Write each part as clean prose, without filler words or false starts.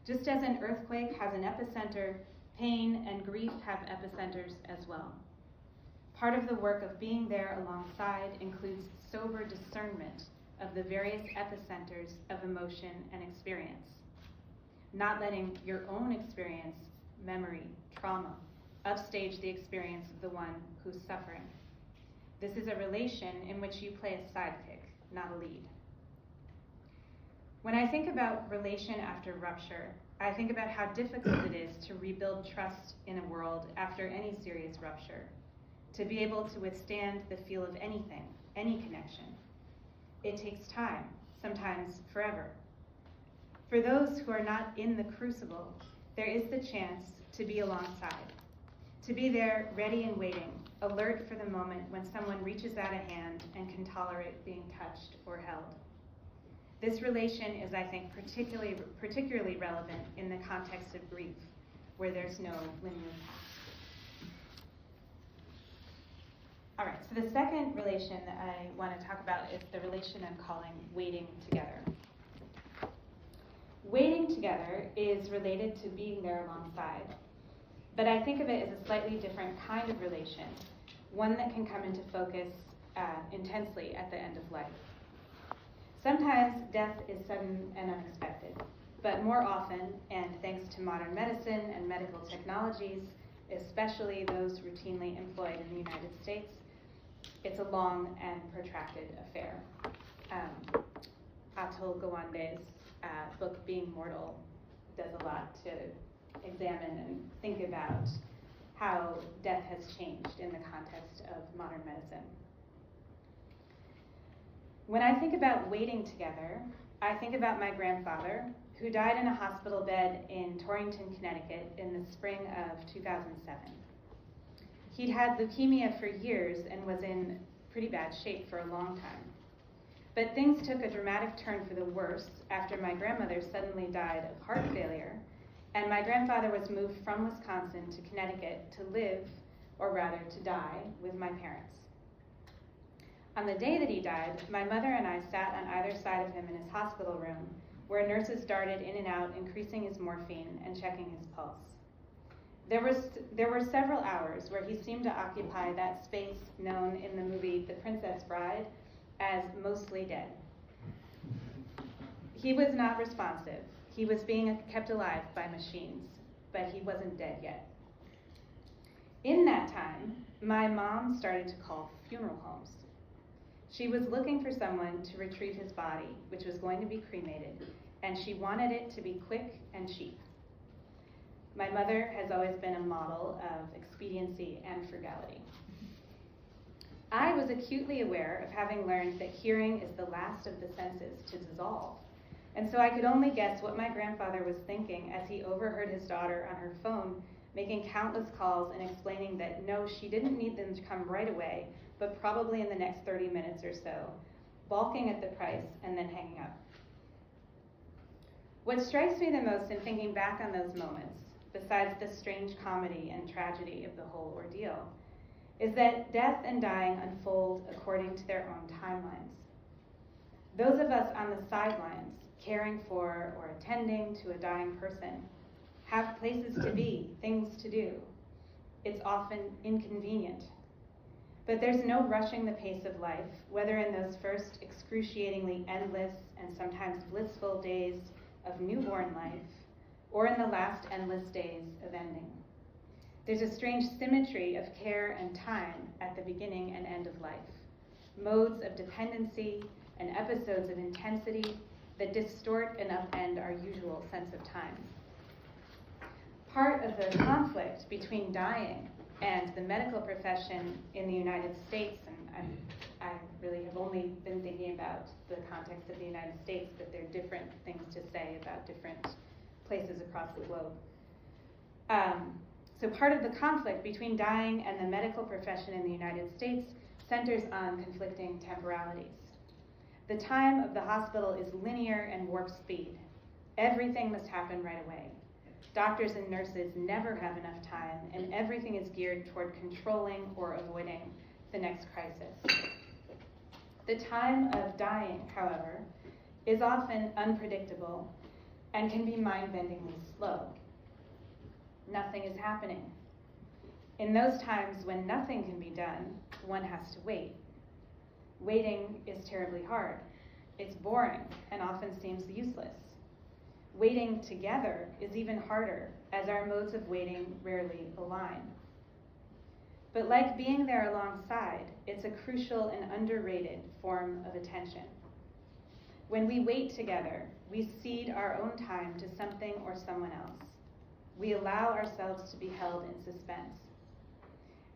Just as an earthquake has an epicenter, pain and grief have epicenters as well. Part of the work of being there alongside includes sober discernment of the various epicenters of emotion and experience, not letting your own experience, memory, trauma, upstage the experience of the one who's suffering. This is a relation in which you play a sidekick, not a lead. When I think about relation after rupture, I think about how difficult it is to rebuild trust in a world after any serious rupture, to be able to withstand the feel of anything, any connection. It takes time, sometimes forever. For those who are not in the crucible, there is the chance to be alongside, to be there ready and waiting, alert for the moment when someone reaches out a hand and can tolerate being touched or held. This relation is, I think, particularly relevant in the context of grief, where there's no linear path. All right, so the second relation that I want to talk about is the relation I'm calling waiting together. Waiting together is related to being there alongside, but I think of it as a slightly different kind of relation, one that can come into focus intensely at the end of life. Sometimes death is sudden and unexpected, but more often, and thanks to modern medicine and medical technologies, especially those routinely employed in the United States, it's a long and protracted affair. Atul Gawande's book, Being Mortal, does a lot to examine and think about how death has changed in the context of modern medicine. When I think about waiting together, I think about my grandfather, who died in a hospital bed in Torrington, Connecticut in the spring of 2007. He'd had leukemia for years and was in pretty bad shape for a long time. But things took a dramatic turn for the worse after my grandmother suddenly died of heart failure, and my grandfather was moved from Wisconsin to Connecticut to live, or rather to die, with my parents. On the day that he died, my mother and I sat on either side of him in his hospital room, where nurses darted in and out, increasing his morphine and checking his pulse. There were several hours where he seemed to occupy that space known in the movie The Princess Bride as mostly dead. He was not responsive. He was being kept alive by machines, but he wasn't dead yet. In that time, my mom started to call funeral homes. She was looking for someone to retrieve his body, which was going to be cremated, and she wanted it to be quick and cheap. My mother has always been a model of expediency and frugality. I was acutely aware of having learned that hearing is the last of the senses to dissolve, and so I could only guess what my grandfather was thinking as he overheard his daughter on her phone making countless calls and explaining that no, she didn't need them to come right away, but probably in the next 30 minutes or so, balking at the price and then hanging up. What strikes me the most in thinking back on those moments, besides the strange comedy and tragedy of the whole ordeal, is that death and dying unfold according to their own timelines. Those of us on the sidelines, caring for or attending to a dying person, have places to be, things to do. It's often inconvenient. But there's no rushing the pace of life, whether in those first excruciatingly endless and sometimes blissful days of newborn life, or in the last endless days of ending. There's a strange symmetry of care and time at the beginning and end of life, modes of dependency and episodes of intensity that distort and upend our usual sense of time. Part of the conflict between dying and the medical profession in the United States, and I really have only been thinking about the context of the United States, but there are different things to say about different places across the globe. So part of the conflict between dying and the medical profession in the United States centers on conflicting temporalities. The time of the hospital is linear and warp speed. Everything must happen right away. Doctors and nurses never have enough time, and everything is geared toward controlling or avoiding the next crisis. The time of dying, however, is often unpredictable, and can be mind-bendingly slow. Nothing is happening. In those times when nothing can be done, one has to wait. Waiting is terribly hard. It's boring and often seems useless. Waiting together is even harder, as our modes of waiting rarely align. But like being there alongside, it's a crucial and underrated form of attention. When we wait together, we cede our own time to something or someone else. We allow ourselves to be held in suspense.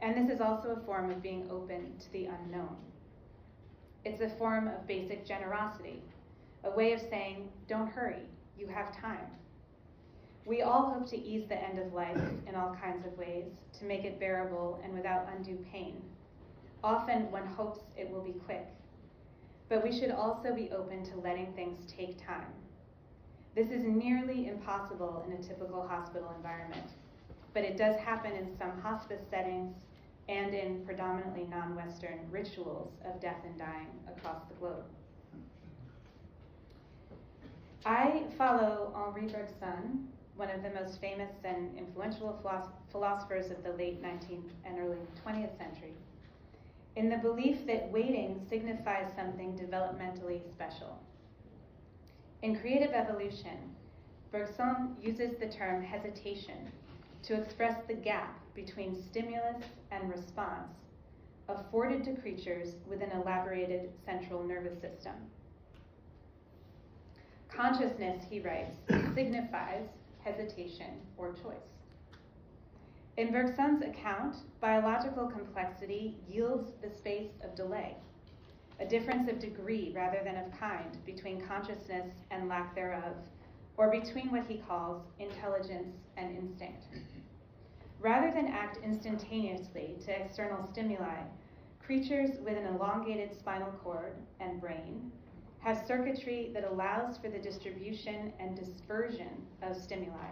And this is also a form of being open to the unknown. It's a form of basic generosity, a way of saying, don't hurry, you have time. We all hope to ease the end of life in all kinds of ways, to make it bearable and without undue pain. Often one hopes it will be quick. But we should also be open to letting things take time. This is nearly impossible in a typical hospital environment, but it does happen in some hospice settings and in predominantly non-Western rituals of death and dying across the globe. I follow Henri Bergson, one of the most famous and influential philosophers of the late 19th and early 20th century, in the belief that waiting signifies something developmentally special. In creative evolution, Bergson uses the term hesitation to express the gap between stimulus and response afforded to creatures with an elaborated central nervous system. Consciousness, he writes, signifies hesitation or choice. In Bergson's account, biological complexity yields the space of delay, a difference of degree rather than of kind between consciousness and lack thereof, or between what he calls intelligence and instinct. Rather than act instantaneously to external stimuli, creatures with an elongated spinal cord and brain have circuitry that allows for the distribution and dispersion of stimuli.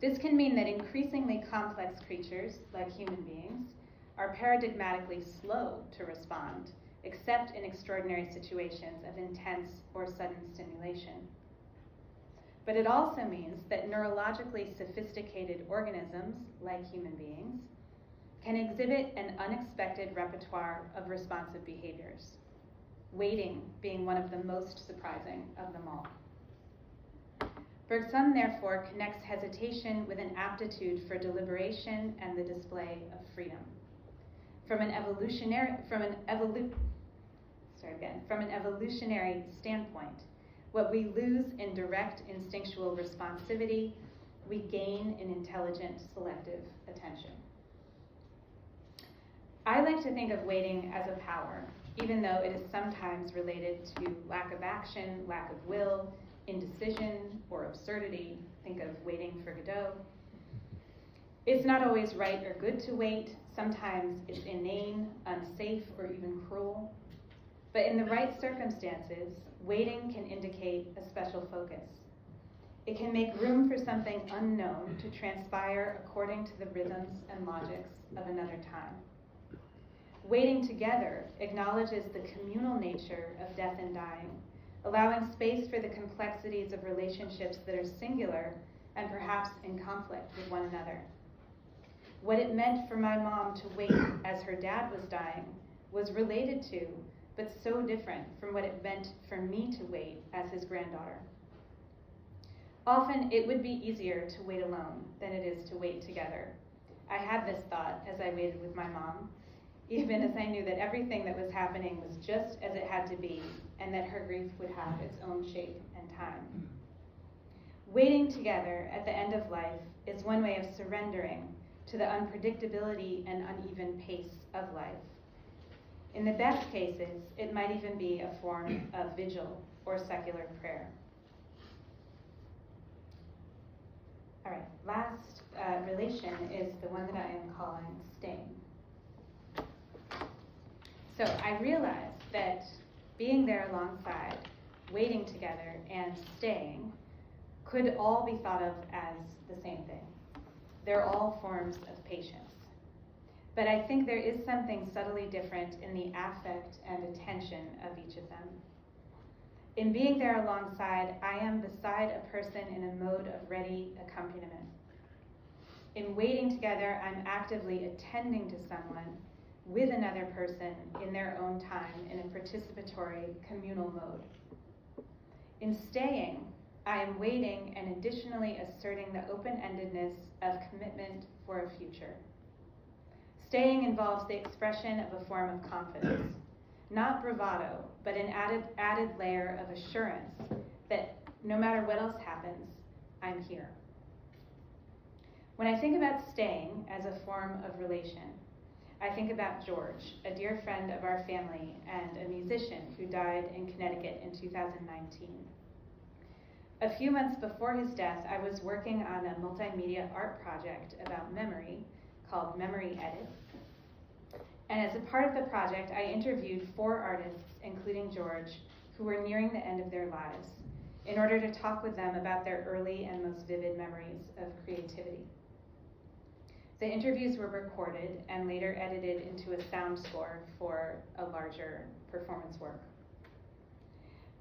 This can mean that increasingly complex creatures, like human beings, are paradigmatically slow to respond, except in extraordinary situations of intense or sudden stimulation. But it also means that neurologically sophisticated organisms, like human beings, can exhibit an unexpected repertoire of responsive behaviors, waiting being one of the most surprising of them all. Bergson therefore connects hesitation with an aptitude for deliberation and the display of freedom. From an evolutionary standpoint, what we lose in direct instinctual responsivity, we gain in intelligent, selective attention. I like to think of waiting as a power, even though it is sometimes related to lack of action, lack of will, indecision, or absurdity. Think of waiting for Godot. It's not always right or good to wait. Sometimes it's inane, unsafe, or even cruel. But in the right circumstances, waiting can indicate a special focus. It can make room for something unknown to transpire according to the rhythms and logics of another time. Waiting together acknowledges the communal nature of death and dying, allowing space for the complexities of relationships that are singular and perhaps in conflict with one another. What it meant for my mom to wait as her dad was dying was related to, but so different from what it meant for me to wait as his granddaughter. Often it would be easier to wait alone than it is to wait together. I had this thought as I waited with my mom, even as I knew that everything that was happening was just as it had to be, and that her grief would have its own shape and time. Waiting together at the end of life is one way of surrendering to the unpredictability and uneven pace of life. In the best cases, it might even be a form of vigil or secular prayer. All right, last relation is the one that I am calling staying. So I realized that being there alongside, waiting together, and staying could all be thought of as the same thing. They're all forms of patience. But I think there is something subtly different in the affect and attention of each of them. In being there alongside, I am beside beside a person in a mode of ready accompaniment. In waiting together, I'm actively attending to someone with another person in their own time in a participatory communal mode. In staying, I am waiting and additionally asserting the open-endedness of commitment for a future. Staying involves the expression of a form of confidence, not bravado, but an added layer of assurance that no matter what else happens, I'm here. When I think about staying as a form of relation, I think about George, a dear friend of our family and a musician who died in Connecticut in 2019. A few months before his death, I was working on a multimedia art project about memory called Memory Edit. And as a part of the project, I interviewed 4 artists, including George, who were nearing the end of their lives, in order to talk with them about their early and most vivid memories of creativity. The interviews were recorded and later edited into a sound score for a larger performance work.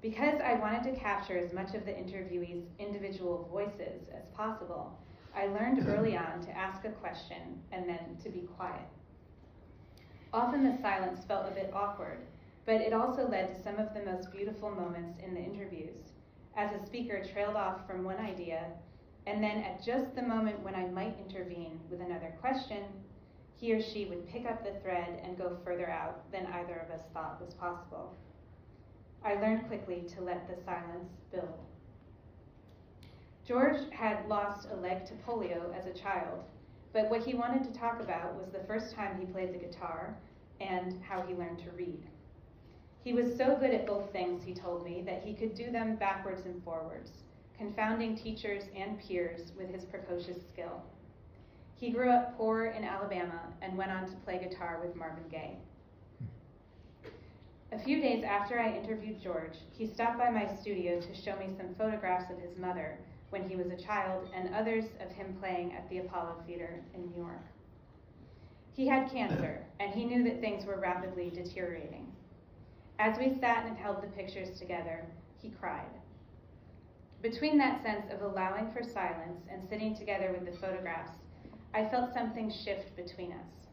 Because I wanted to capture as much of the interviewees' individual voices as possible, I learned early on to ask a question and then to be quiet. Often the silence felt a bit awkward, but it also led to some of the most beautiful moments in the interviews, as a speaker trailed off from one idea, and then at just the moment when I might intervene with another question, he or she would pick up the thread and go further out than either of us thought was possible. I learned quickly to let the silence build. George had lost a leg to polio as a child, but what he wanted to talk about was the first time he played the guitar and how he learned to read. He was so good at both things, he told me, that he could do them backwards and forwards, confounding teachers and peers with his precocious skill. He grew up poor in Alabama and went on to play guitar with Marvin Gaye. A few days after I interviewed George, he stopped by my studio to show me some photographs of his mother when he was a child and others of him playing at the Apollo Theater in New York. He had cancer, and he knew that things were rapidly deteriorating. As we sat and held the pictures together, he cried. Between that sense of allowing for silence and sitting together with the photographs, I felt something shift between us.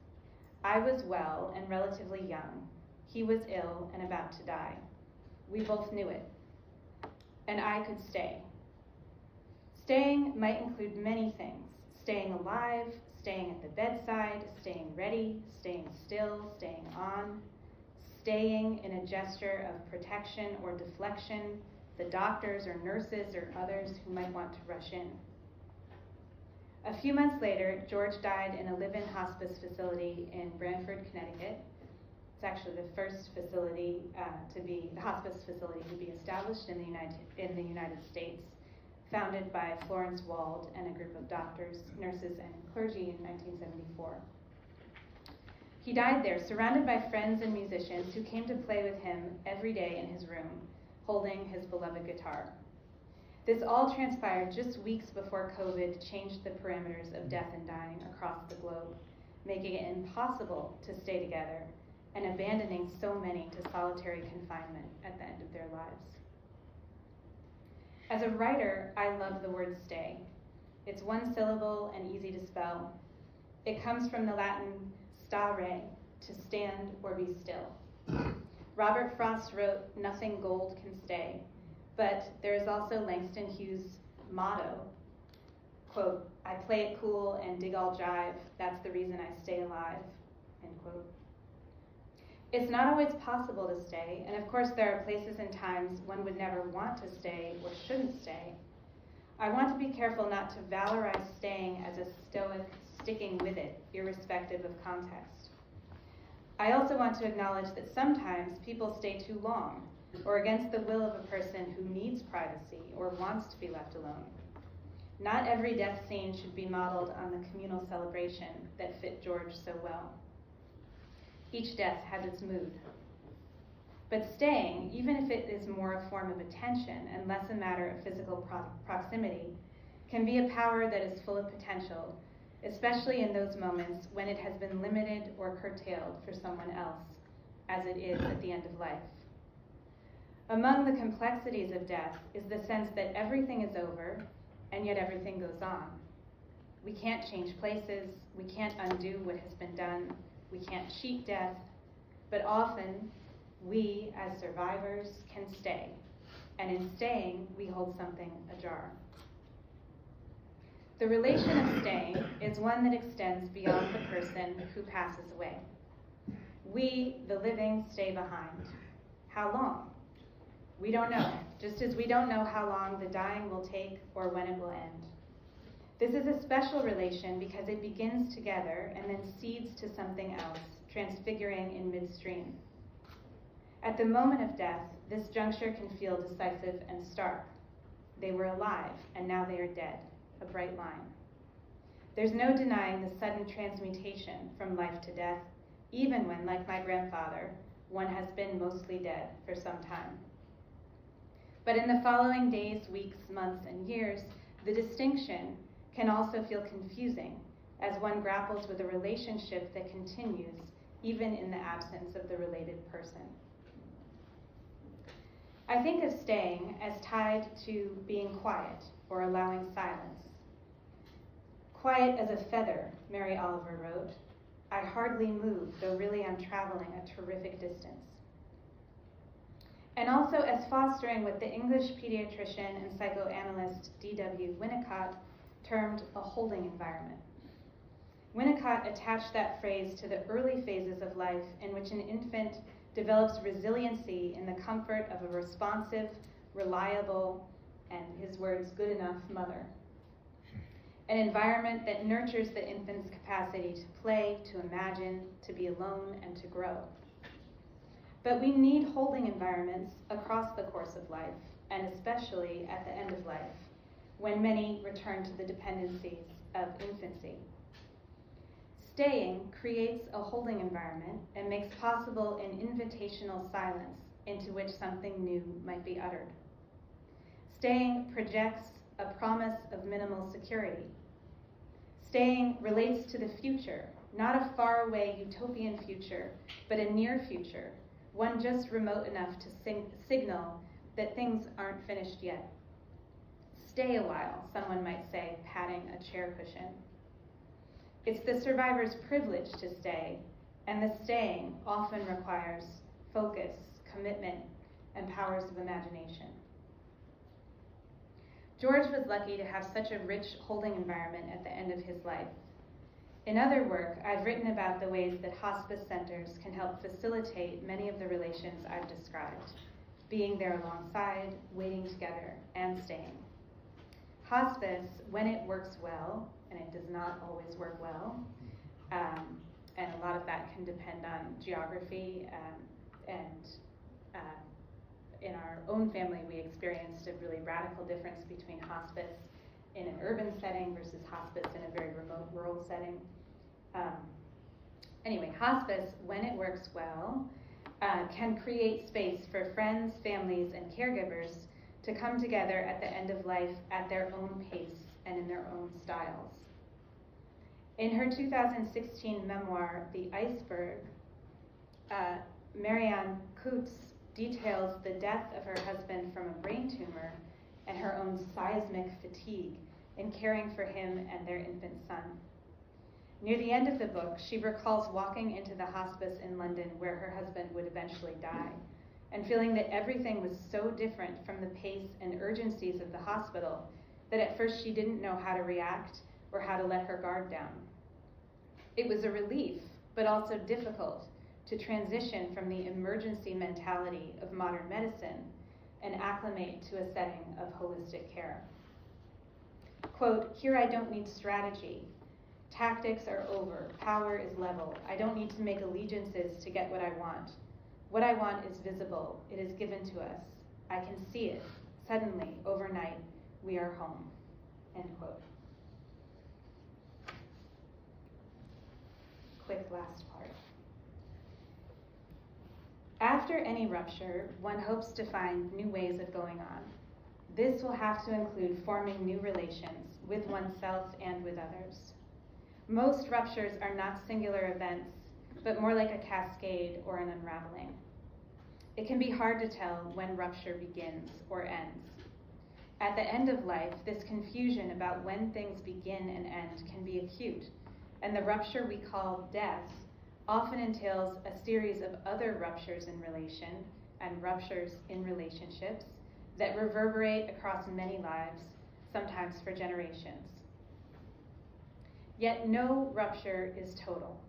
I was well and relatively young. He was ill and about to die. We both knew it. And I could stay. Staying might include many things. Staying alive, staying at the bedside, staying ready, staying still, staying on, staying in a gesture of protection or deflection, the doctors or nurses or others who might want to rush in. A few months later, George died in a live-in hospice facility in Branford, Connecticut. It's actually the first facility the hospice facility to be established in the United States, founded by Florence Wald and a group of doctors, nurses, and clergy in 1974. He died there, surrounded by friends and musicians who came to play with him every day in his room, holding his beloved guitar. This all transpired just weeks before COVID changed the parameters of death and dying across the globe, making it impossible to stay together and abandoning so many to solitary confinement at the end of their lives. As a writer, I love the word stay. It's one syllable and easy to spell. It comes from the Latin stare, to stand or be still. Robert Frost wrote, "Nothing gold can stay," but there is also Langston Hughes' motto, quote, "I play it cool and dig all jive, that's the reason I stay alive," end quote. It's not always possible to stay, and of course there are places and times one would never want to stay or shouldn't stay. I want to be careful not to valorize staying as a stoic sticking with it, irrespective of context. I also want to acknowledge that sometimes people stay too long, or against the will of a person who needs privacy or wants to be left alone. Not every death scene should be modeled on the communal celebration that fit George so well. Each death has its mood. But staying, even if it is more a form of attention and less a matter of physical proximity, can be a power that is full of potential, especially in those moments when it has been limited or curtailed for someone else, as it is at the end of life. Among the complexities of death is the sense that everything is over, and yet everything goes on. We can't change places, we can't undo what has been done, we can't cheat death, but often we, as survivors, can stay, and in staying, we hold something ajar. The relation of staying is one that extends beyond the person who passes away. We, the living, stay behind. How long? We don't know, just as we don't know how long the dying will take or when it will end. This is a special relation because it begins together and then seeds to something else, transfiguring in midstream. At the moment of death, this juncture can feel decisive and stark. They were alive, and now they are dead, a bright line. There's no denying the sudden transmutation from life to death, even when, like my grandfather, one has been mostly dead for some time. But in the following days, weeks, months, and years, the distinction can also feel confusing as one grapples with a relationship that continues even in the absence of the related person. I think of staying as tied to being quiet or allowing silence. Quiet as a feather, Mary Oliver wrote. I hardly move, though really I'm traveling a terrific distance. And also as fostering what the English pediatrician and psychoanalyst D.W. Winnicott termed a holding environment. Winnicott attached that phrase to the early phases of life in which an infant develops resiliency in the comfort of a responsive, reliable, and his words, good enough mother. An environment that nurtures the infant's capacity to play, to imagine, to be alone, and to grow. But we need holding environments across the course of life, and especially at the end of life, when many return to the dependencies of infancy. Staying creates a holding environment and makes possible an invitational silence into which something new might be uttered. Staying projects a promise of minimal security. Staying relates to the future, not a faraway utopian future, but a near future, one just remote enough to signal that things aren't finished yet. Stay a while, someone might say, patting a chair cushion. It's the survivor's privilege to stay, and the staying often requires focus, commitment, and powers of imagination. George was lucky to have such a rich holding environment at the end of his life. In other work, I've written about the ways that hospice centers can help facilitate many of the relations I've described, being there alongside, waiting together, and staying. Hospice, when it works well, and it does not always work well, and a lot of that can depend on geography, and in our own family, we experienced a really radical difference between hospice in an urban setting versus hospice in a very remote rural setting. Anyway, hospice, when it works well, can create space for friends, families, and caregivers to come together at the end of life at their own pace and in their own styles. In her 2016 memoir, The Iceberg, Marianne Coutts details the death of her husband from a brain tumor and her own seismic fatigue in caring for him and their infant son. Near the end of the book, she recalls walking into the hospice in London where her husband would eventually die, and feeling that everything was so different from the pace and urgencies of the hospital that at first she didn't know how to react or how to let her guard down. It was a relief, but also difficult, to transition from the emergency mentality of modern medicine and acclimate to a setting of holistic care. Quote, here I don't need strategy. Tactics are over, power is level. I don't need to make allegiances to get what I want. What I want is visible, it is given to us. I can see it. Suddenly, overnight, we are home, end quote. Quick last part. After any rupture, one hopes to find new ways of going on. This will have to include forming new relations with oneself and with others. Most ruptures are not singular events, but more like a cascade or an unraveling. it can be hard to tell when rupture begins or ends. At the end of life, this confusion about when things begin and end can be acute, and the rupture we call death often entails a series of other ruptures in relation and ruptures in relationships that reverberate across many lives, sometimes for generations. Yet no rupture is total.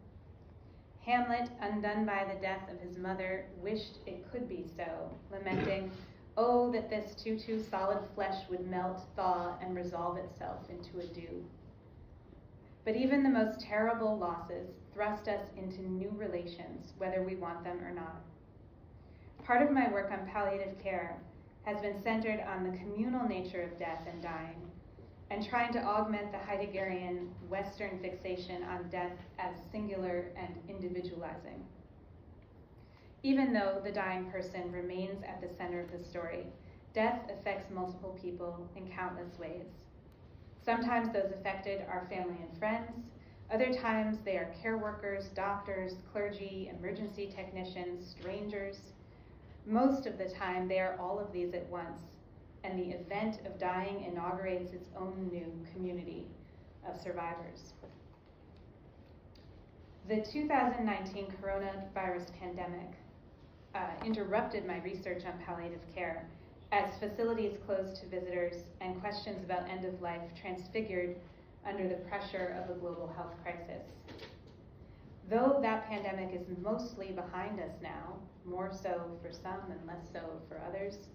Hamlet, undone by the death of his mother, wished it could be so, lamenting, "Oh, that this too solid flesh would melt, thaw, and resolve itself into a dew." But even the most terrible losses thrust us into new relations, whether we want them or not. Part of my work on palliative care has been centered on the communal nature of death and dying, and trying to augment the Heideggerian Western fixation on death as singular and individualizing. Even though the dying person remains at the center of the story, death affects multiple people in countless ways. Sometimes those affected are family and friends. Other times they are care workers, doctors, clergy, emergency technicians, strangers. Most of the time they are all of these at once, and the event of dying inaugurates its own new community of survivors. The 2019 coronavirus pandemic interrupted my research on palliative care as facilities closed to visitors and questions about end of life transfigured under the pressure of a global health crisis. Though that pandemic is mostly behind us now, more so for some and less so for others,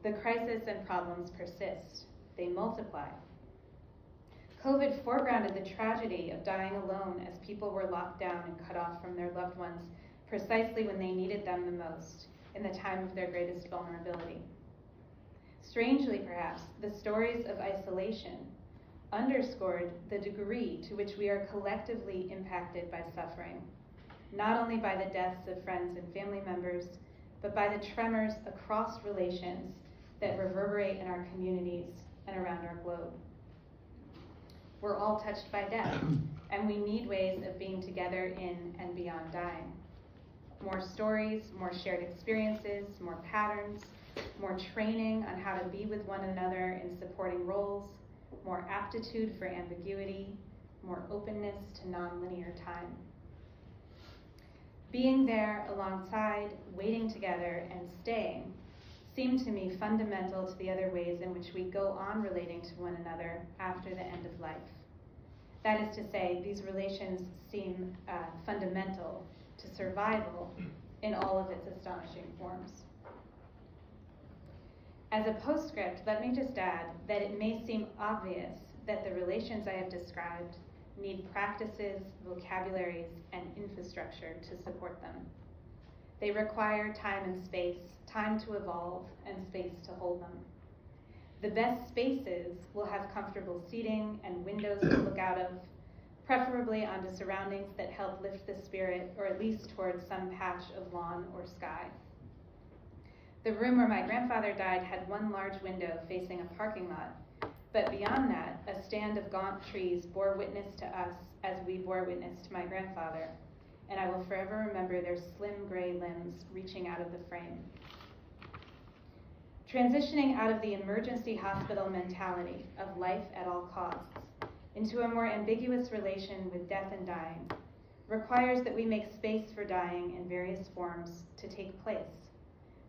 the crisis and problems persist. They multiply. COVID foregrounded the tragedy of dying alone as people were locked down and cut off from their loved ones precisely when they needed them the most, in the time of their greatest vulnerability. Strangely, perhaps, the stories of isolation underscored the degree to which we are collectively impacted by suffering, not only by the deaths of friends and family members, but by the tremors across relations that reverberate in our communities and around our globe. We're all touched by death, and we need ways of being together in and beyond dying. More stories, more shared experiences, more patterns, more training on how to be with one another in supporting roles, more aptitude for ambiguity, more openness to nonlinear time. Being there alongside, waiting together, and staying seem to me fundamental to the other ways in which we go on relating to one another after the end of life. That is to say, these relations seem fundamental to survival in all of its astonishing forms. As a postscript, let me just add that it may seem obvious that the relations I have described need practices, vocabularies, and infrastructure to support them. They require time and space, time to evolve, and space to hold them. The best spaces will have comfortable seating and windows to look out of, preferably onto surroundings that help lift the spirit, or at least towards some patch of lawn or sky. The room where my grandfather died had one large window facing a parking lot, but beyond that, a stand of gaunt trees bore witness to us as we bore witness to my grandfather, and I will forever remember their slim gray limbs reaching out of the frame. Transitioning out of the emergency hospital mentality of life at all costs into a more ambiguous relation with death and dying requires that we make space for dying in various forms to take place.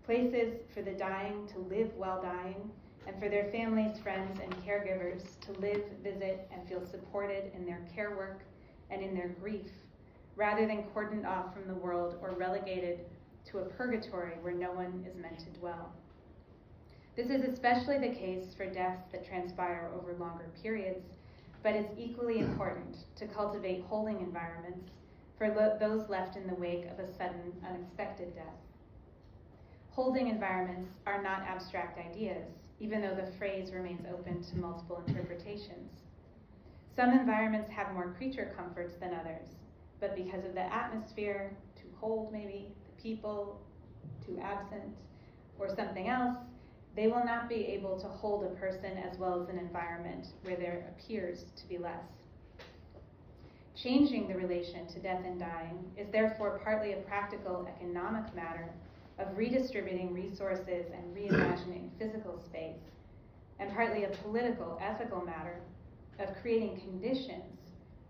Places for the dying to live while dying, and for their families, friends, and caregivers to live, visit, and feel supported in their care work and in their grief, rather than cordoned off from the world or relegated to a purgatory where no one is meant to dwell. This is especially the case for deaths that transpire over longer periods, but it's equally important to cultivate holding environments for those left in the wake of a sudden, unexpected death. Holding environments are not abstract ideas, even though the phrase remains open to multiple interpretations. Some environments have more creature comforts than others, but because of the atmosphere, too cold maybe, the people, too absent, or something else, they will not be able to hold a person as well as an environment where there appears to be less. Changing the relation to death and dying is therefore partly a practical economic matter, of redistributing resources and reimagining physical space, and partly a political, ethical matter of creating conditions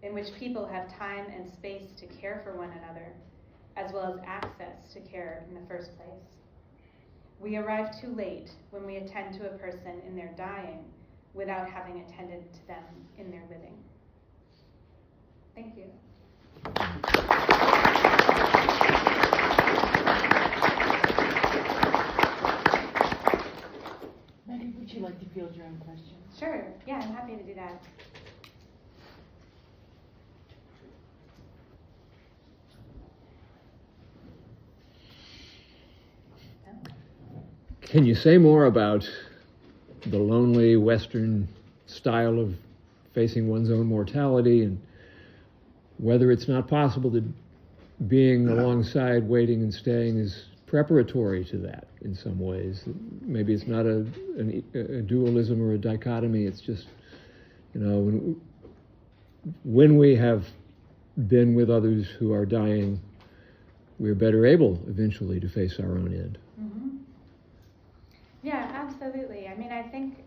in which people have time and space to care for one another, as well as access to care in the first place. We arrive too late when we attend to a person in their dying without having attended to them in their living. Thank you. Maggie, would you like to field your own question? Sure, yeah, I'm happy to do that. Can you say more about the lonely Western style of facing one's own mortality, and whether it's not possible that being alongside, waiting and staying is preparatory to that in some ways? Maybe it's not a dualism or a dichotomy. It's just, when we have been with others who are dying, we're better able eventually to face our own end. Mm-hmm. Yeah, absolutely. I mean, I think,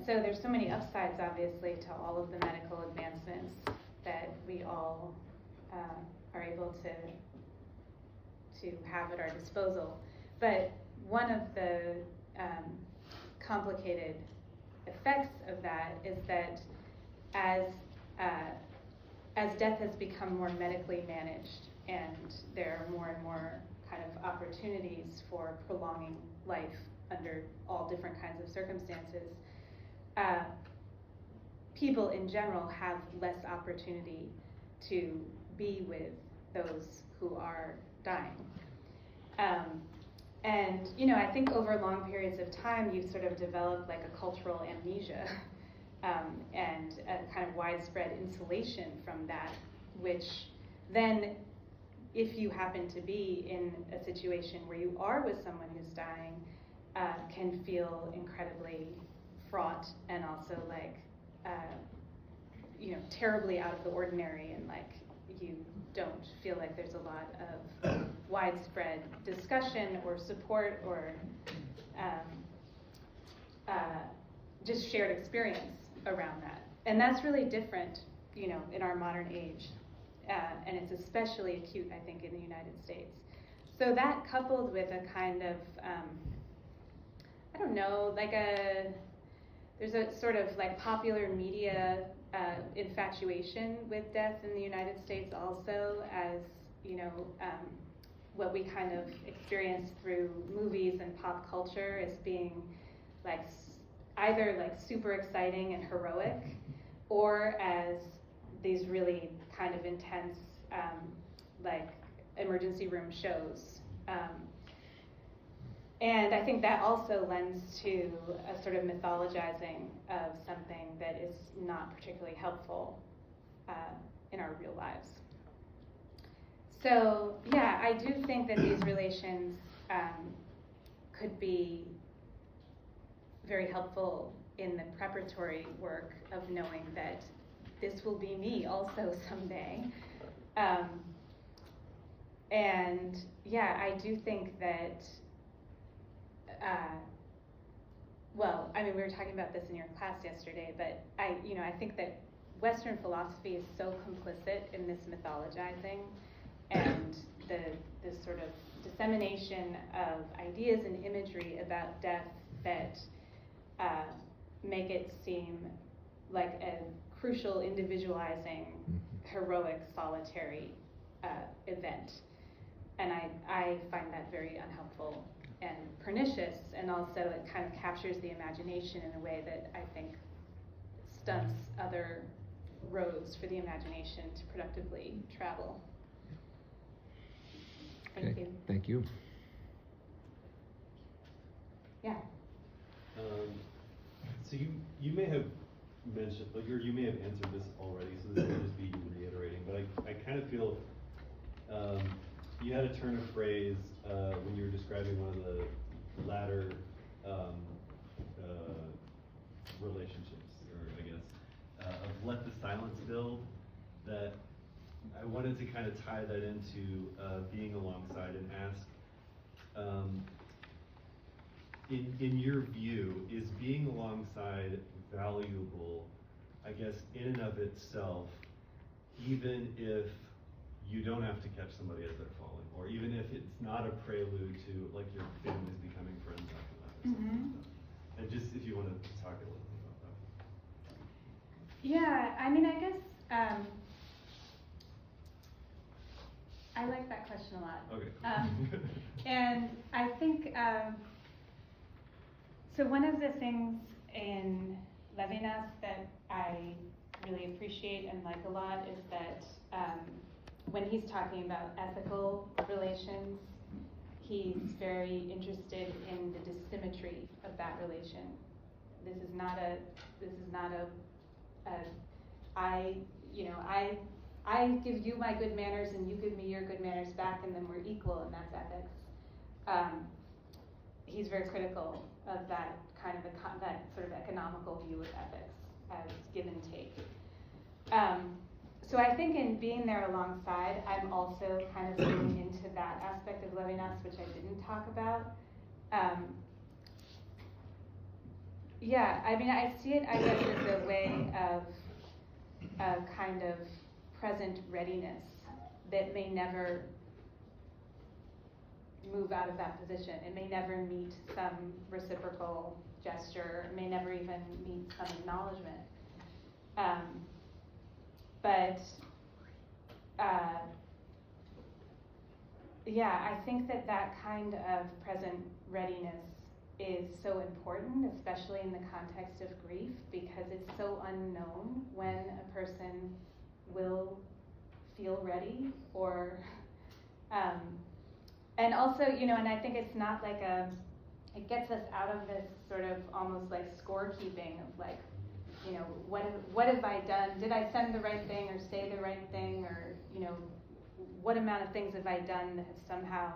so there's so many upsides, obviously, to all of the medical advancements that we all are able to have at our disposal. But one of the complicated effects of that is that as death has become more medically managed, and there are more and more kind of opportunities for prolonging life under all different kinds of circumstances, people in general have less opportunity to be with those who are dying. And I think over long periods of time, you've sort of developed like a cultural amnesia and a kind of widespread insulation from that, which then, if you happen to be in a situation where you are with someone who's dying, can feel incredibly fraught and also like, terribly out of the ordinary, and like you don't feel like there's a lot of widespread discussion or support or just shared experience around that. And that's really different, in our modern age. And it's especially acute, I think, in the United States. So that, coupled with a kind of, there's a sort of like popular media infatuation with death in the United States also, as, what we kind of experience through movies and pop culture as being like either like super exciting and heroic, or as these really kind of intense, like emergency room shows. And I think that also lends to a sort of mythologizing of something that is not particularly helpful in our real lives. So yeah, I do think that these relations could be very helpful in the preparatory work of knowing that this will be me also someday. And yeah, I do think that, we were talking about this in your class yesterday, but I think that Western philosophy is so complicit in this mythologizing and the sort of dissemination of ideas and imagery about death that make it seem like a crucial, individualizing, heroic, solitary event. And I find that very unhelpful and pernicious, and also it kind of captures the imagination in a way that I think stunts other roads for the imagination to productively travel. Thank you. Thank you. Yeah. So you may have mentioned, or you may have answered this already, so this will just be reiterating, but I kind of feel you had a turn of phrase when you were describing one of the latter relationships, or I guess, of let the silence build, that I I wanted to kind of tie that into being alongside and ask, in your view, is being alongside valuable, I guess, in and of itself, even if you don't have to catch somebody as they're falling, or even if it's not a prelude to like your families becoming friends after that, or something like that. And just if you want to talk a little bit about that. Yeah, I mean, I guess I like that question a lot. Okay. And I think so. One of the things in Levinas that I really appreciate and like a lot is that when he's talking about ethical relations, he's very interested in the dissymmetry of that relation. This is not a I give you my good manners and you give me your good manners back and then we're equal and that's ethics. He's very critical of that kind of that sort of economical view of ethics as give and take. So I think in being there alongside, I'm also kind of getting into that aspect of Levinas, which I didn't talk about. Yeah, I mean, I see it, I guess, as a way of a kind of present readiness that may never move out of that position. It may never meet some reciprocal gesture. It may never even meet some acknowledgement. Yeah, I think that kind of present readiness is so important, especially in the context of grief, because it's so unknown when a person will feel ready or, and also, you know, and I think it's not like it gets us out of this sort of almost like scorekeeping of like, you know, what have I done? Did I send the right thing or say the right thing, or, you know, what amount of things have I done that have somehow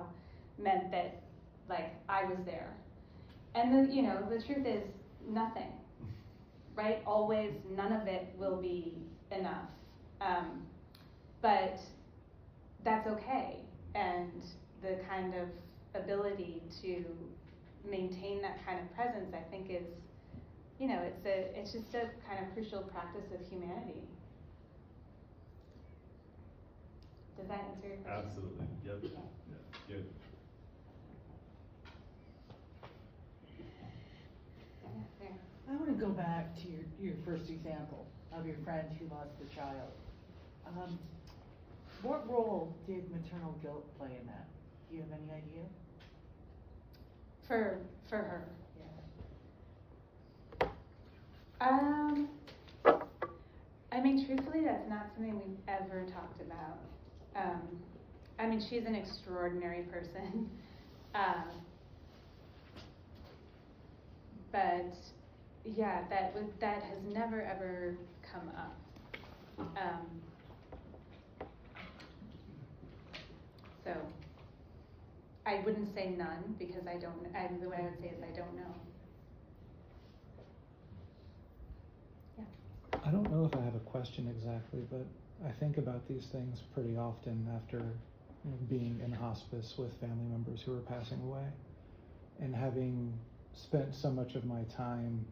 meant that, like, I was there? And you know, the truth is nothing, right? Always, none of it will be enough. But that's okay. And the kind of ability to maintain that kind of presence, I think, is, you know, it's just a kind of crucial practice of humanity. Does that answer your question? Absolutely. Yep. Okay. Yeah. Good. Yeah, there. I want to go back to your first example of your friend who lost a child. What role did maternal guilt play in that? Do you have any idea? For her. Yeah. I mean, truthfully, that's not something we've ever talked about. I mean, she's an extraordinary person. But yeah, that has never ever come up. So I wouldn't say none because I don't. The way I would say is I don't know. Yeah. I don't know if I have a question exactly, but I think about these things pretty often after being in hospice with family members who are passing away, and having spent so much of my time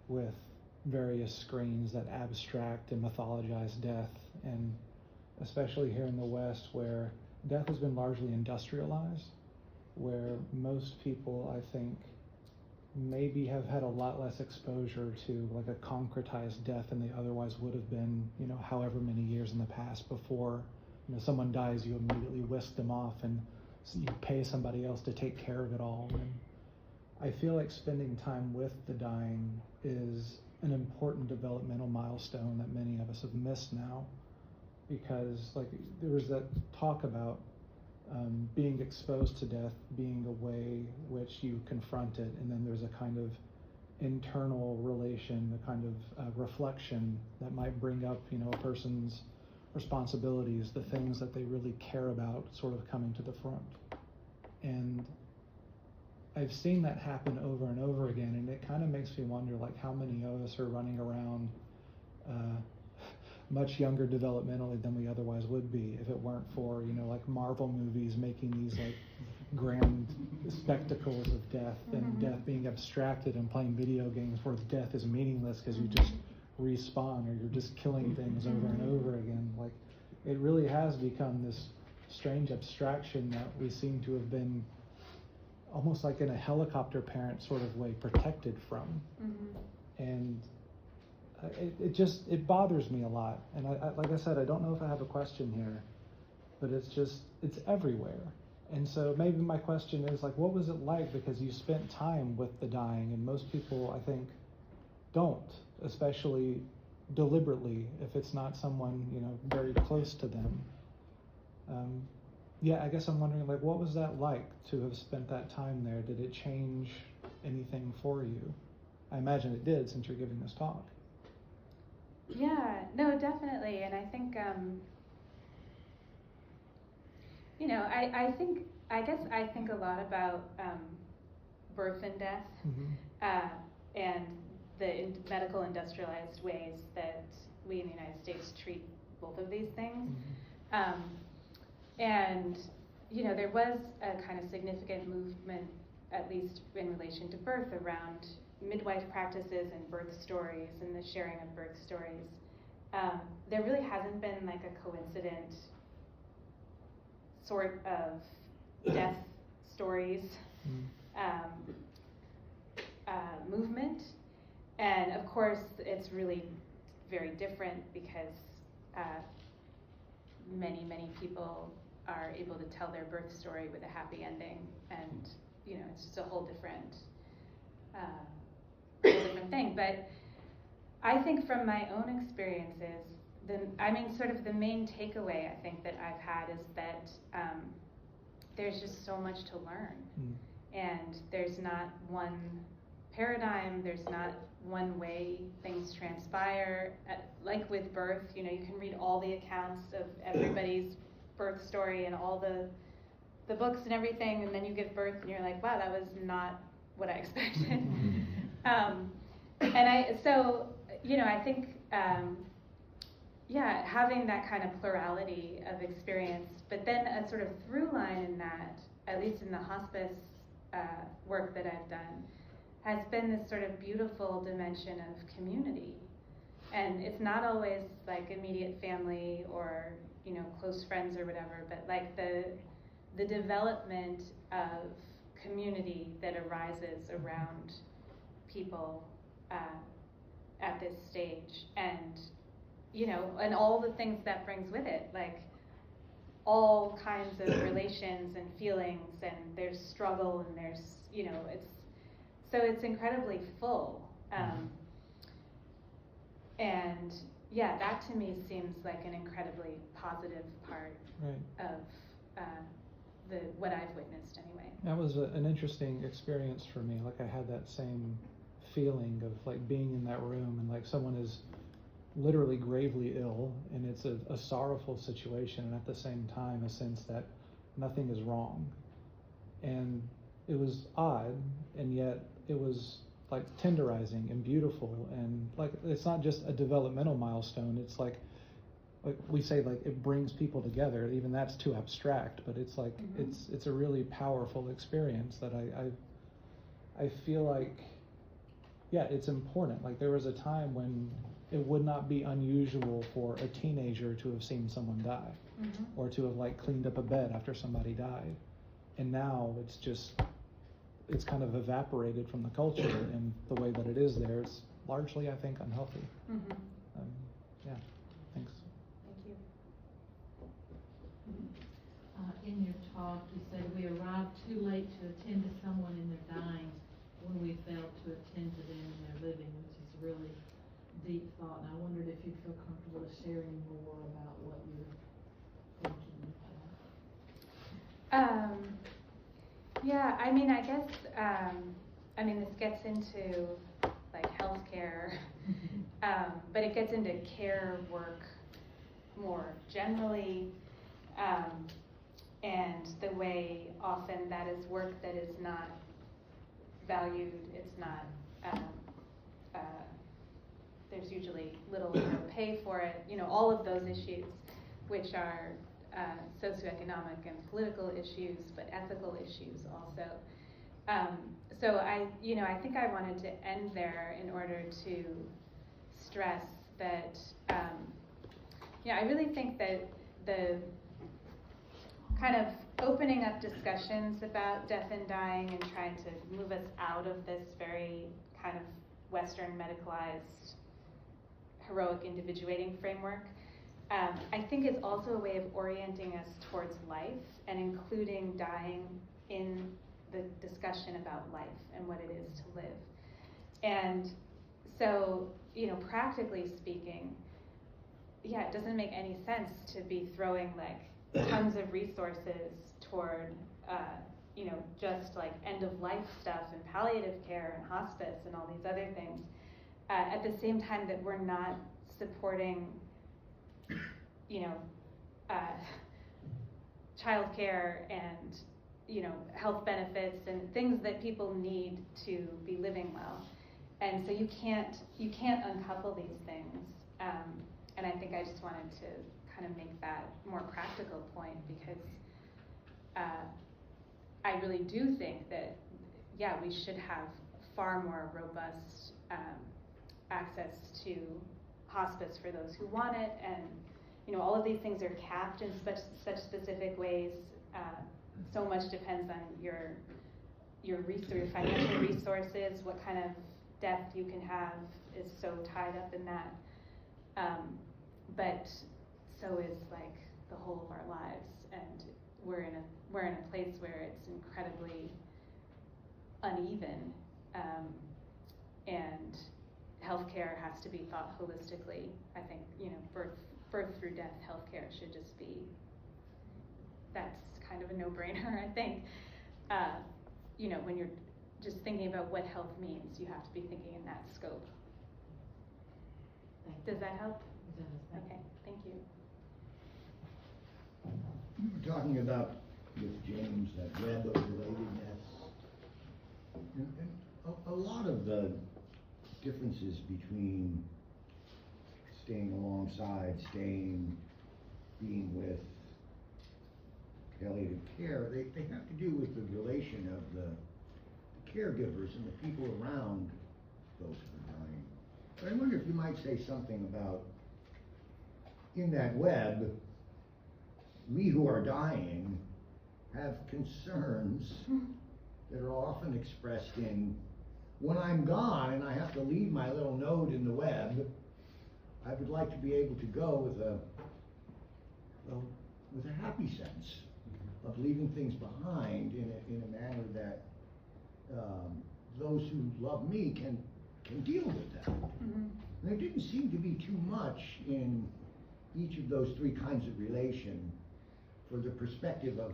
with various screens that abstract and mythologize death, and especially here in the West where death has been largely industrialized, where most people, I think, maybe have had a lot less exposure to like a concretized death than they otherwise would have been, you know, however many years in the past before, you know, someone dies, you immediately whisk them off and so you pay somebody else to take care of it all. And I feel like spending time with the dying is an important developmental milestone that many of us have missed now, because like there was that talk about being exposed to death being a way which you confront it, and then there's a kind of internal relation, a kind of reflection that might bring up, you know, a person's responsibilities, the things that they really care about sort of coming to the front. And I've seen that happen over and over again, and it kind of makes me wonder like how many of us are running around much younger developmentally than we otherwise would be if it weren't for, like Marvel movies making these like grand spectacles of death and death being abstracted and playing video games where death is meaningless because you just respawn or you're just killing things over and over again. Like, it really has become this strange abstraction that we seem to have been almost like in a helicopter parent sort of way protected from. And it bothers me a lot. And I like I said, I don't know if I have a question here, but it's everywhere. And so maybe my question is, like, what was it like? Because you spent time with the dying, and most people, I think, don't, especially deliberately, if it's not someone, very close to them. Yeah, I guess I'm wondering, like, what was that like to have spent that time there? Did it change anything for you? I imagine it did, since you're giving this talk. Yeah, no, definitely. And I think, I guess I think a lot about birth and death, and the medical industrialized ways that we in the United States treat both of these things. And, there was a kind of significant movement, at least in relation to birth, around midwife practices and birth stories and the sharing of birth stories. There really hasn't been like a coincident sort of death stories movement. And of course, it's really very different because many people are able to tell their birth story with a happy ending, and it's just a whole different thing. But I think from my own experiences, sort of the main takeaway I think that I've had is that there's just so much to learn, and there's not one paradigm, there's not one way things transpire. Like with birth, you can read all the accounts of everybody's birth story and all the books and everything, and then you give birth and you're like, wow, that was not what I expected. I think, having that kind of plurality of experience, but then a sort of through line in that, at least in the hospice work that I've done, has been this sort of beautiful dimension of community. And it's not always like immediate family or, close friends or whatever, but like the development of community that arises around people at this stage, and and all the things that brings with it, like all kinds of relations and feelings, and there's struggle, and there's it's incredibly full, and that to me seems like an incredibly positive part of what I've witnessed anyway. That was an interesting experience for me. Like, I had that same feeling of like being in that room, and like someone is literally gravely ill, and it's a sorrowful situation, and at the same time a sense that nothing is wrong. And it was odd, and yet it was like tenderizing and beautiful, and like it's not just a developmental milestone, it's like we say, like it brings people together. Even that's too abstract, but it's like it's a really powerful experience that I feel like it's important. Like, there was a time when it would not be unusual for a teenager to have seen someone die, or to have like cleaned up a bed after somebody died, and now it's kind of evaporated from the culture, and the way that it is there is largely, I think, unhealthy. Thanks. Thank you. In your talk, you say we arrived too late to attend to someone in their dying when we failed to attend to them in their living, which is a really deep thought. And I wondered if you'd feel comfortable sharing more about what you're thinking with that. I guess, this gets into like healthcare, but it gets into care work more generally, and the way often that is work that is not valued, it's not, there's usually little or no pay for it, all of those issues, which are socioeconomic and political issues, but ethical issues also. So I think I wanted to end there in order to stress that, I really think that the kind of opening up discussions about death and dying and trying to move us out of this very kind of Western medicalized heroic individuating framework, I think it's also a way of orienting us towards life and including dying in the discussion about life and what it is to live. And so, practically speaking, it doesn't make any sense to be throwing like tons of resources toward, just like end of life stuff and palliative care and hospice and all these other things, at the same time that we're not supporting, childcare and, health benefits and things that people need to be living well. And so you can't uncouple these things. And I think I just wanted to kind of make that more practical point because I really do think that, we should have far more robust access to hospice for those who want it, and all of these things are capped in such specific ways. So much depends on your financial resources. What kind of death you can have is so tied up in that. But so is like the whole of our lives, and we're in a place where it's incredibly uneven, and healthcare has to be thought holistically. I think birth through death healthcare should just be, that's kind of a no-brainer. I think when you're just thinking about what health means, you have to be thinking in that scope. Does that help? It does. Okay, thank you. You were talking about with James that web of relatedness, and a lot of the differences between staying alongside, being with palliative care, they have to do with the relation of the caregivers and the people around those who are dying. But I wonder if you might say something about, in that web, we who are dying have concerns that are often expressed in, when I'm gone and I have to leave my little node in the web, I would like to be able to go with a happy sense of leaving things behind in a manner that those who love me can deal with that. Mm-hmm. And there didn't seem to be too much in each of those three kinds of relation for the perspective of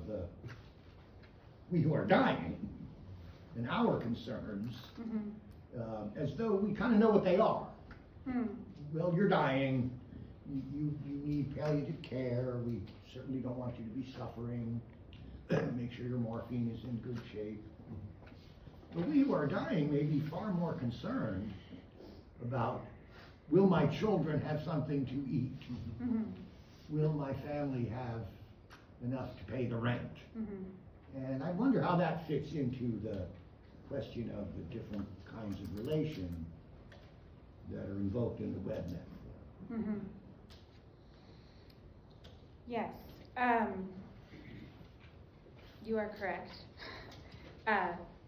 we who are dying and our concerns, as though we kind of know what they are. Well, you're dying, you need palliative care, we certainly don't want you to be suffering, make sure your morphine is in good shape. But we who are dying may be far more concerned about, will my children have something to eat? Will my family have enough to pay the rent? And I wonder how that fits into the question of the different kinds of relation that are invoked in the web metaphor. Yes, you are correct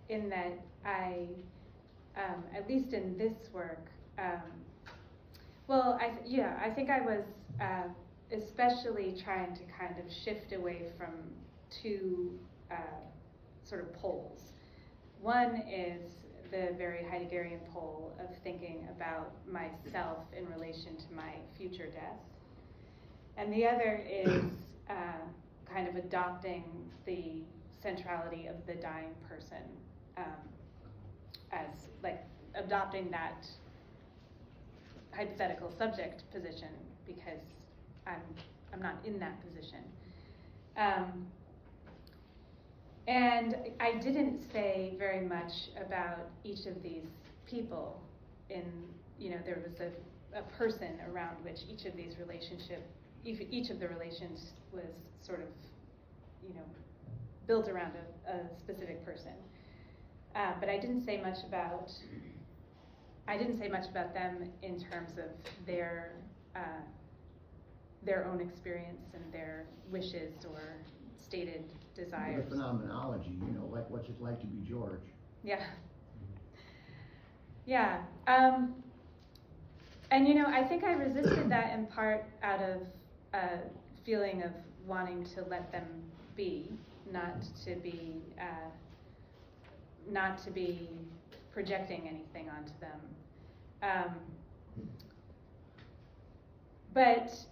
in that I, at least in this work, I think I was especially trying to kind of shift away from two sort of poles. One is the very Heideggerian pole of thinking about myself in relation to my future death. And the other is kind of adopting the centrality of the dying person, as like adopting that hypothetical subject position because I'm not in that position. And I didn't say very much about each of these people there was a person around which each of these each of the relations was sort of, built around a specific person. But I didn't say much about them in terms of their own experience and their wishes or stated desires. The phenomenology, like what's it like to be George? Yeah. Yeah. And I think I resisted that in part out of a feeling of wanting to let them be, not to be projecting anything onto them. But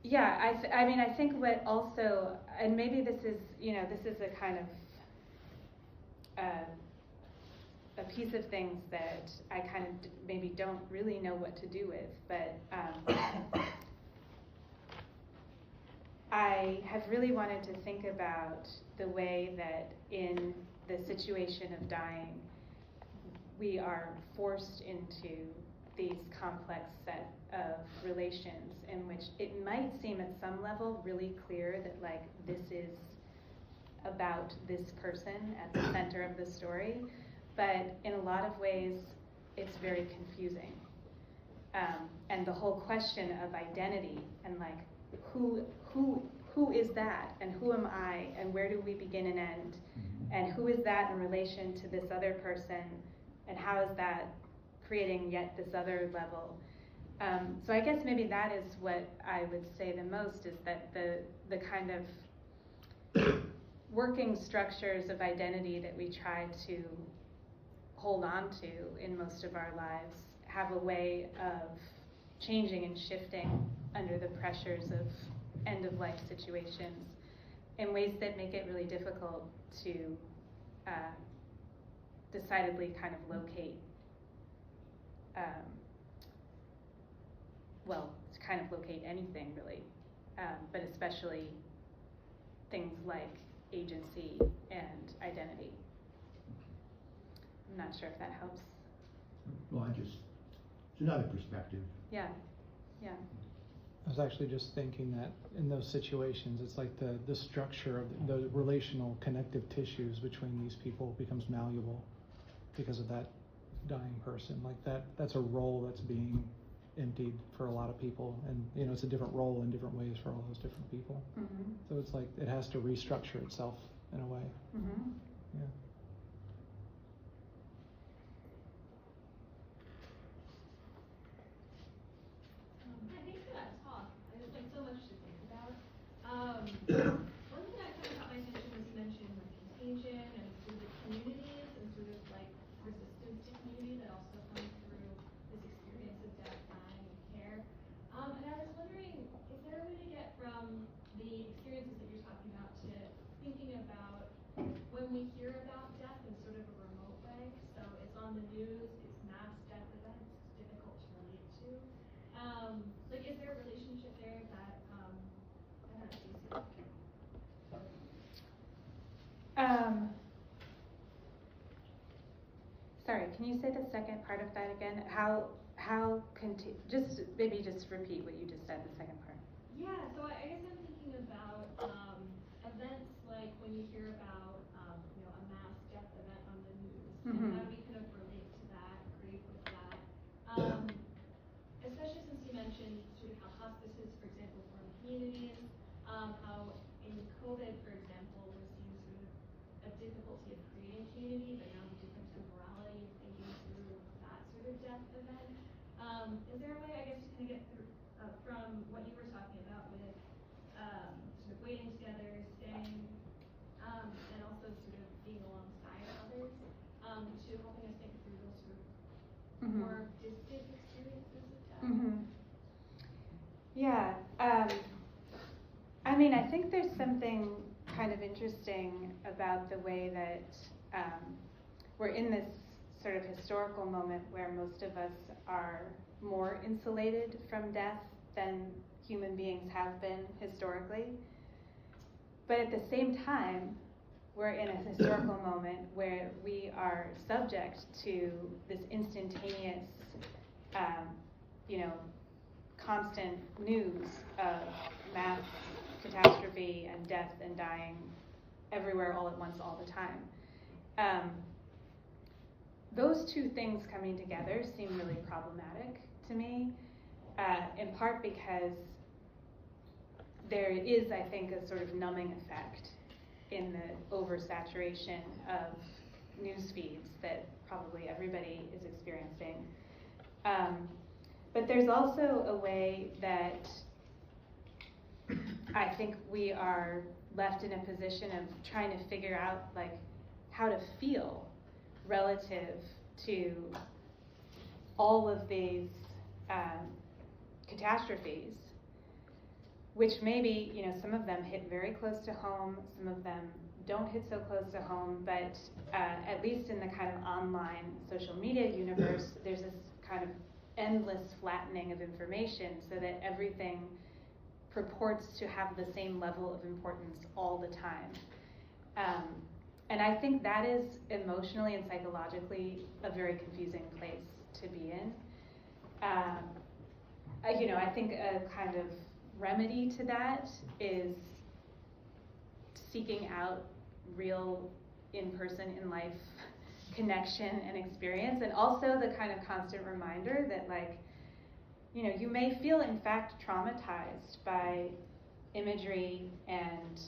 yeah, I think what also, and maybe this is a kind of a piece of things that I kind of maybe don't really know what to do with, but I have really wanted to think about the way that in the situation of dying, we are forced into these complex set of relations in which it might seem at some level really clear that like this is about this person at the center of the story, but in a lot of ways it's very confusing. And the whole question of identity and like who is that and who am I and where do we begin and end and who is that in relation to this other person and how is that creating yet this other level. So I guess maybe that is what I would say the most is that the kind of working structures of identity that we try to hold on to in most of our lives have a way of changing and shifting under the pressures of end-of-life situations in ways that make it really difficult to decidedly kind of locate, to kind of locate anything really, but especially things like agency and identity. I'm not sure if that helps. Well, it's another perspective. Yeah. I was actually just thinking that in those situations, it's like the structure of the relational connective tissues between these people becomes malleable because of that dying person. Like that's a role that's being emptied for a lot of people, and it's a different role in different ways for all those different people. Mm-hmm. So it's like it has to restructure itself in a way. Mm-hmm. Yeah. Thanks for that talk. There's like so much to think about. One thing that kind of caught my attention was you mentioned like contagion and sort of communities and sort of like resistance to community that also comes through this experience of death, dying, and care. And I was wondering, is there a way to get from the experiences that you're talking about to thinking about when we hear about death in sort of a remote way? So it's on the news, it's mass death events, it's difficult to relate to. Like, is there a relationship there that, I don't know, do you see? Sorry, can you say the second part of that again? Just repeat what you just said, the second part. Yeah, so I guess I'm thinking about events like when you hear about a mass death event on the news, and how do we kind of relate to that, grieve with that, especially since you mentioned sort of how hospices, for example, form communities, how in COVID, for example, we're seeing sort of a difficulty of creating community, but now the different temporality of thinking through that sort of death event. Is there a way, I guess, to kind of get through from what you were talking about with sort of waiting together, staying, and also sort of being alongside others, to helping us think through those sort of more distant experiences of death? Mm-hmm. Yeah. I think there's something kind of interesting about the way that we're in this sort of historical moment where most of us are more insulated from death than human beings have been historically. But at the same time, we're in a historical moment where we are subject to this instantaneous you know, constant news of mass catastrophe and death and dying everywhere all at once all the time. Those two things coming together seem really problematic to me, in part because there is, I think, a sort of numbing effect in the oversaturation of news feeds that probably everybody is experiencing. But there's also a way that I think we are left in a position of trying to figure out like how to feel relative to all of these catastrophes, which maybe, you know, some of them hit very close to home, some of them don't hit so close to home, but at least in the kind of online social media universe, there's this kind of endless flattening of information so that everything purports to have the same level of importance all the time. And I think that is emotionally and psychologically a very confusing place to be in. You know, I think a kind of remedy to that is seeking out real in-person, in-life connection and experience, and also the kind of constant reminder that, like, you know, you may feel in fact traumatized by imagery and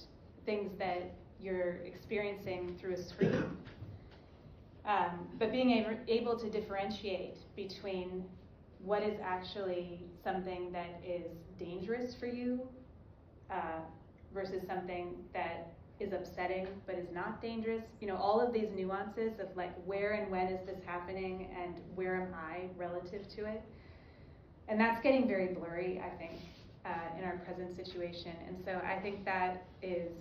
things that you're experiencing through a screen, but being able to differentiate between what is actually something that is dangerous for you versus something that is upsetting but is not dangerous. You know, all of these nuances of like where and when is this happening and where am I relative to it. And that's getting very blurry, I think, in our present situation. And so I think that is,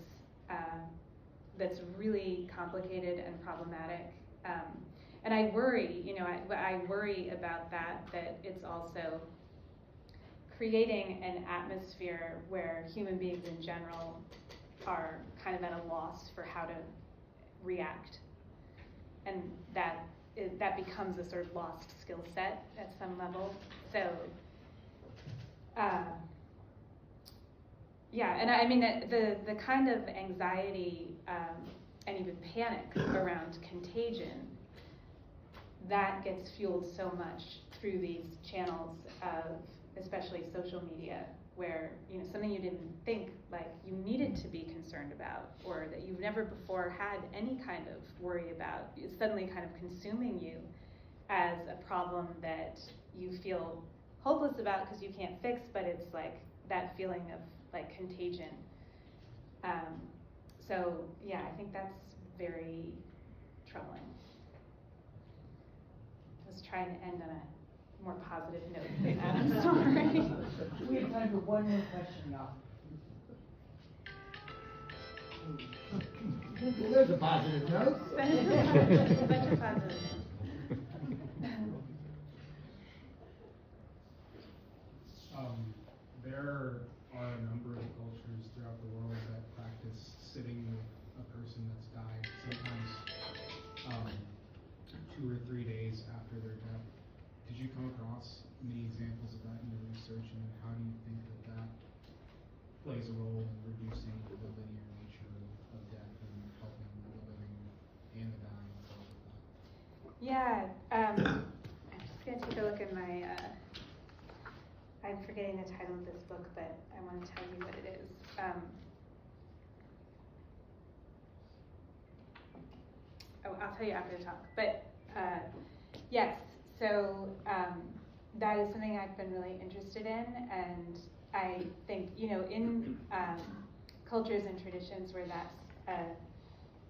that's really complicated and problematic. And I worry, you know, I worry about that it's also creating an atmosphere where human beings in general are kind of at a loss for how to react. And that becomes a sort of lost skill set at some level. So, yeah, and I mean, the kind of anxiety and even panic around contagion that gets fueled so much through these channels of especially social media, where, you know, something you didn't think like you needed to be concerned about or that you've never before had any kind of worry about is suddenly kind of consuming you as a problem that you feel hopeless about because you can't fix, but it's like that feeling of like contagion. So yeah, I think that's very troubling. I was trying to end on a more positive note than that. I'm sorry. We have time for one more question, y'all. Well, there's a positive note. Bunch of positive notes. There are a number of cultures throughout the world that practice sitting with a person that's died, sometimes 2 or 3 days after their death. Did you come across many examples of that in your research, and how do you think that plays a role in reducing the linear nature of death and helping the living and the dying cope with that? Yeah, I'm just going to take a look at my, I'm forgetting the title of this book, but I want to tell you what it is. I'll tell you after the talk. But yes, so that is something I've been really interested in, and I think, you know, in cultures and traditions where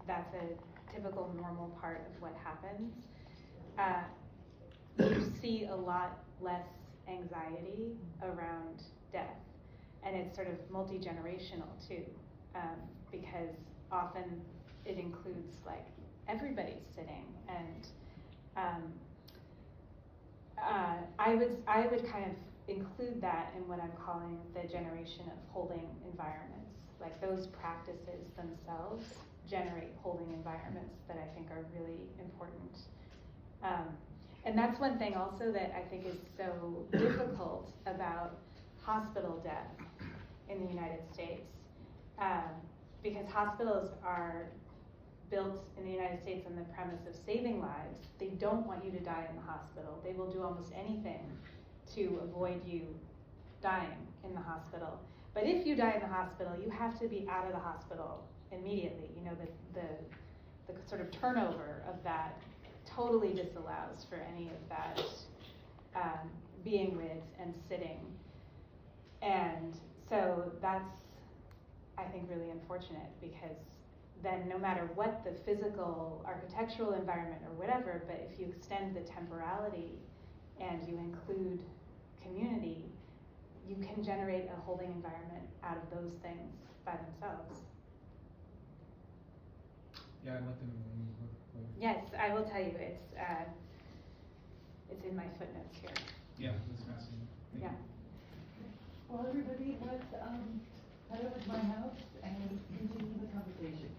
that's a typical normal part of what happens, you see a lot less anxiety around death, and it's sort of multi-generational too, because often it includes like everybody's sitting, and I would kind of include that in what I'm calling the generation of holding environments. Like those practices themselves generate holding environments that I think are really important. And that's one thing also that I think is so difficult about hospital death in the United States. Because hospitals are built in the United States on the premise of saving lives. They don't want you to die in the hospital. They will do almost anything to avoid you dying in the hospital. But if you die in the hospital, you have to be out of the hospital immediately. You know, the sort of turnover of that totally disallows for any of that being with and sitting. And so that's, I think, really unfortunate, because then no matter what the physical, architectural environment or whatever, but if you extend the temporality and you include community, you can generate a holding environment out of those things by themselves. Yeah, I'd like to know when you look later. Yes, I will tell you, it's in my footnotes here. Yeah, that's fascinating. Thank Yeah. you. Well, everybody, let's, head over to my house and continue the conversation.